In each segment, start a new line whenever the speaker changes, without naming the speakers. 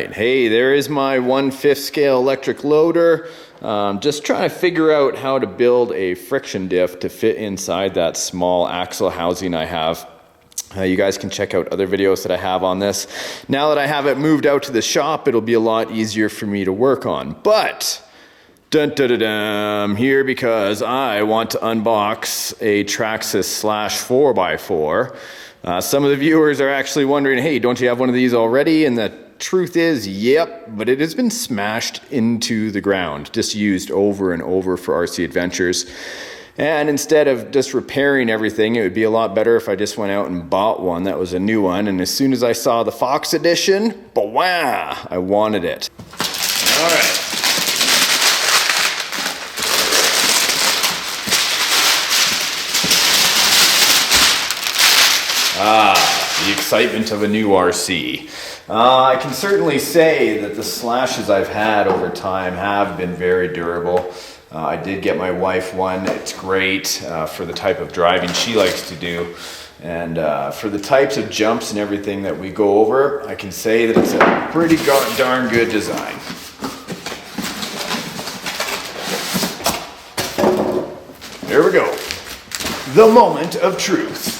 right, hey, there is my 1/5 scale electric loader. Just trying to figure out how to build a friction diff to fit inside that small axle housing I have. You guys can check out other videos that I have on this. Now that I have it moved out to the shop, it'll be a lot easier for me to work on. But I'm here because I want to unbox a Traxxas Slash 4x4. Some of the viewers are actually wondering, hey, don't you have one of these already? And the truth is, yep, but it has been smashed into the ground, just used over and over for RC adventures. And instead of just repairing everything, it would be a lot better if I just went out and bought one that was a new one. And as soon as I saw the Fox edition, bah-wah, I wanted it. All right. The excitement of a new RC. I can certainly say that the Slashes I've had over time have been very durable. I did get my wife one. It's great for the type of driving she likes to do. And for the types of jumps and everything that we go over, I can say that it's a pretty darn good design. There we go. The moment of truth.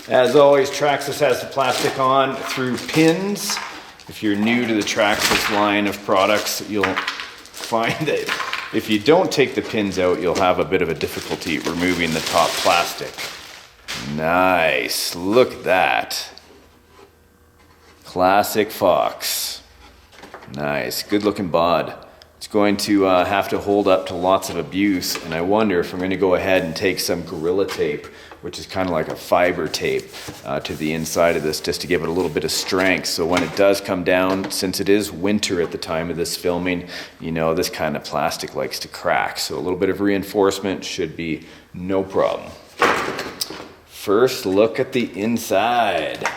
As always, Traxxas has the plastic on through pins. If you're new to the Traxxas line of products, you'll find that if you don't take the pins out, you'll have a bit of a difficulty removing the top plastic. Nice, look at that. Classic Fox. Nice, good looking bod. It's going to have to hold up to lots of abuse, and I wonder if I'm going to go ahead and take some Gorilla Tape, which is kind of like a fiber tape, to the inside of this, just to give it a little bit of strength. So when it does come down, since it is winter at the time of this filming, you know, this kind of plastic likes to crack. So a little bit of reinforcement should be no problem. First, look at the inside.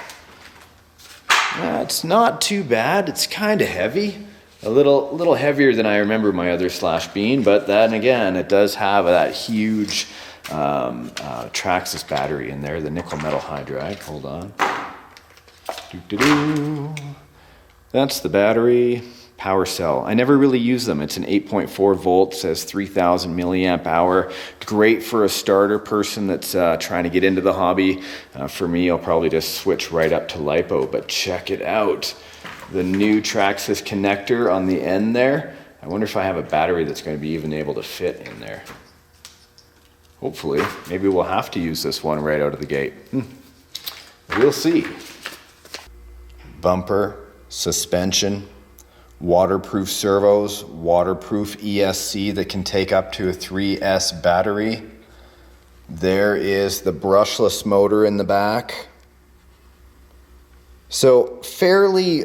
It's not too bad. It's kind of heavy. A little heavier than I remember my other Slash being, but then again, it does have that huge Traxxas battery in there, the nickel metal hydride. Hold on. That's the battery. Power cell. I never really use them. It's an 8.4 volt, says 3000 milliamp hour. Great for a starter person that's trying to get into the hobby. For me, I'll probably just switch right up to LiPo, but check it out. The new Traxxas connector on the end there. I wonder if I have a battery that's going to be even able to fit in there. Hopefully. Maybe we'll have to use this one right out of the gate. We'll see. Bumper, suspension, waterproof servos, waterproof ESC that can take up to a 3S battery. There is the brushless motor in the back. So fairly,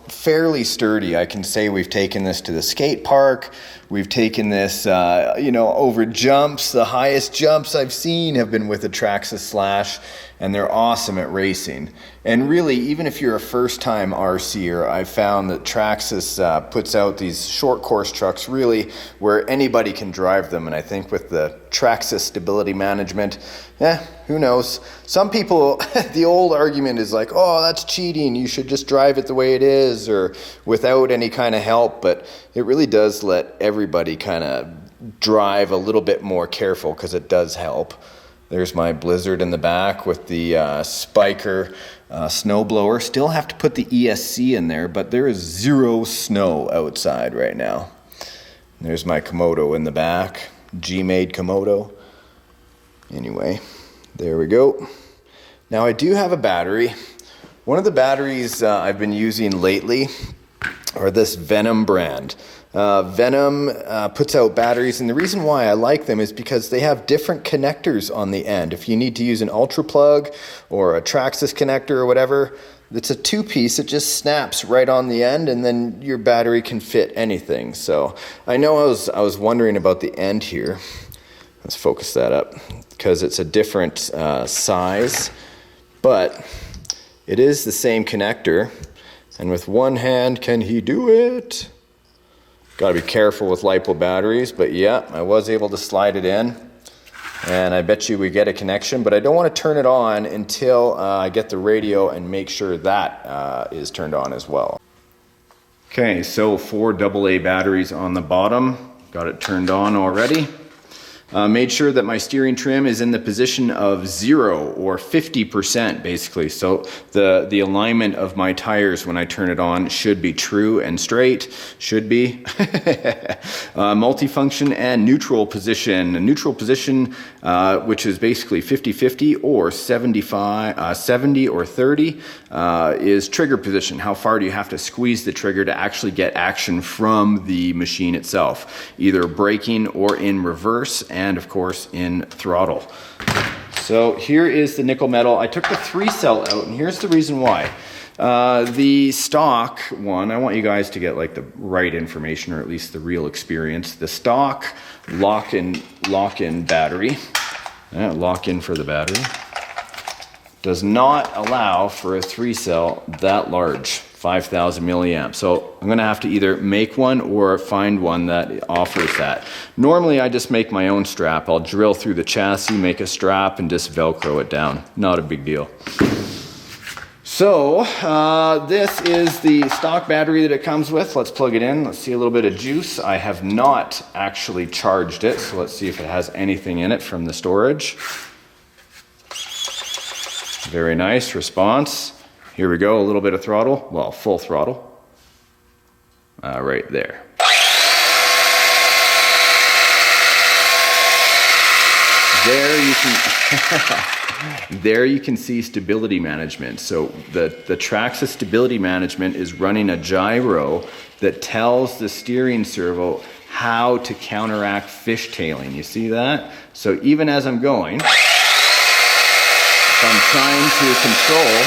fairly sturdy. I can say we've taken this to the skate park. We've taken this, over jumps. The highest jumps I've seen have been with a Traxxas Slash, and they're awesome at racing. And really, even if you're a first-time RCer, I've found that Traxxas puts out these short course trucks really where anybody can drive them. And I think with the Traxxas stability management, who knows? Some people, the old argument is like, oh, that's cheating. You should just drive it the way it is or without any kind of help. But it really does let everybody kind of drive a little bit more careful because it does help. There's my Blizzard in the back with the Spiker snowblower. Still have to put the ESC in there, but there is zero snow outside right now. There's my Komodo in the back, G-made Komodo. Anyway, there we go. Now I do have a battery. One of the batteries I've been using lately are this Venom brand. Venom puts out batteries, and the reason why I like them is because they have different connectors on the end. If you need to use an Ultra plug or a Traxxas connector or whatever, it's a two-piece. It just snaps right on the end, and then your battery can fit anything. So I know I was wondering about the end here. Let's focus that up because it's a different size, but it is the same connector. And with one hand, can he do it? Got to be careful with LiPo batteries, but yeah, I was able to slide it in. and I bet you we get a connection, but I don't want to turn it on until I get the radio and make sure that is turned on as well. Okay, so 4 AA batteries on the bottom. Got it turned on already. Made sure that my steering trim is in the position of 0 or 50% basically. So the alignment of my tires when I turn it on should be true and straight. Should be. Multifunction and neutral position. A neutral position, which is basically 50-50 or 70 or 30, is trigger position. How far do you have to squeeze the trigger to actually get action from the machine itself? Either braking or in reverse, and of course in throttle. So here is the nickel metal. I took the 3-cell out, and here's the reason why. The stock one, I want you guys to get like the right information, or at least the real experience. The stock lock-in battery, lock-in for the battery, does not allow for a 3-cell that large, 5,000 milliamps. So I'm gonna have to either make one or find one that offers that. Normally I just make my own strap. I'll drill through the chassis, make a strap, and just Velcro it down. Not a big deal. So this is the stock battery that it comes with. Let's plug it in. Let's see a little bit of juice. I have not actually charged it, so let's see if it has anything in it from the storage. Very nice response. Here we go, a little bit of throttle. Well, full throttle. Right there. There you can see stability management. So the Traxxas stability management is running a gyro that tells the steering servo how to counteract fishtailing. You see that? So even as I'm going, if I'm trying to control,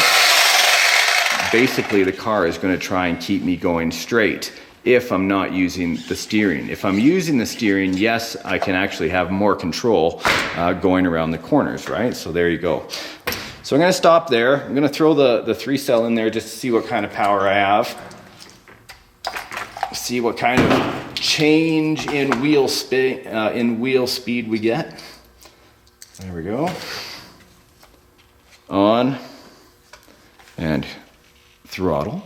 basically the car is going to try and keep me going straight if I'm not using the steering. If I'm using the steering, yes, I can actually have more control going around the corners, right? So there you go. So I'm going to stop there. I'm going to throw the 3-cell in there just to see what kind of power I have. See what kind of change in wheel speed we get. There we go. On and throttle.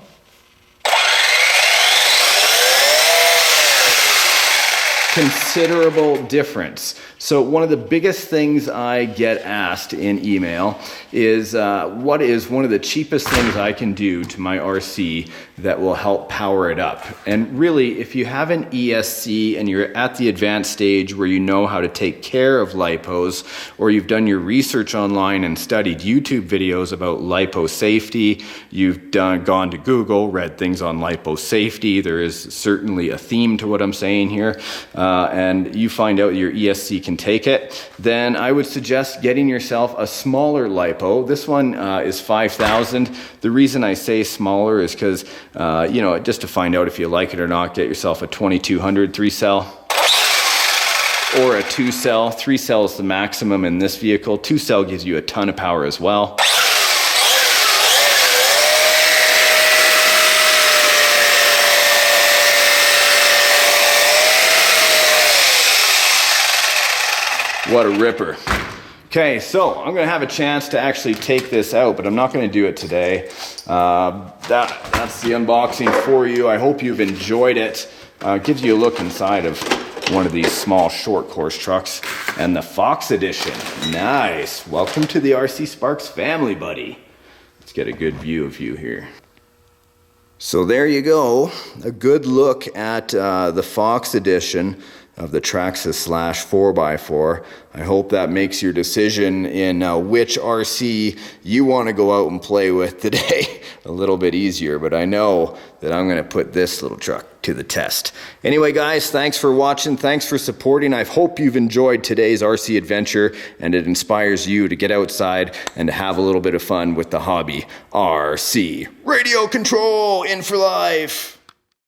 Considerable difference. So one of the biggest things I get asked in email is what is one of the cheapest things I can do to my RC that will help power it up? And really, if you have an ESC and you're at the advanced stage where you know how to take care of lipos, or you've done your research online and studied YouTube videos about lipo safety, you've gone to Google, read things on lipo safety, there is certainly a theme to what I'm saying here, and you find out your ESC can take it, then I would suggest getting yourself a smaller lipo. This one is 5,000. The reason I say smaller is because, you know, just to find out if you like it or not, get yourself a 2200 3-cell or a 2-cell. 3-cell is the maximum in this vehicle. 2-cell gives you a ton of power as well. What a ripper. Okay, so I'm gonna have a chance to actually take this out, but I'm not gonna do it today. That's the unboxing for you. I hope you've enjoyed it. Gives you a look inside of one of these small short course trucks, and the Fox edition. Nice. Welcome to the RC Sparks family, buddy. Let's get a good view of you here. So there you go, a good look at the Fox edition of the Traxxas Slash 4x4. I hope that makes your decision in which RC you want to go out and play with today a little bit easier, but I know that I'm going to put this little truck to the test. Anyway, guys, thanks for watching. Thanks for supporting. I hope you've enjoyed today's RC adventure and it inspires you to get outside and to have a little bit of fun with the hobby. RC Radio Control, in for life.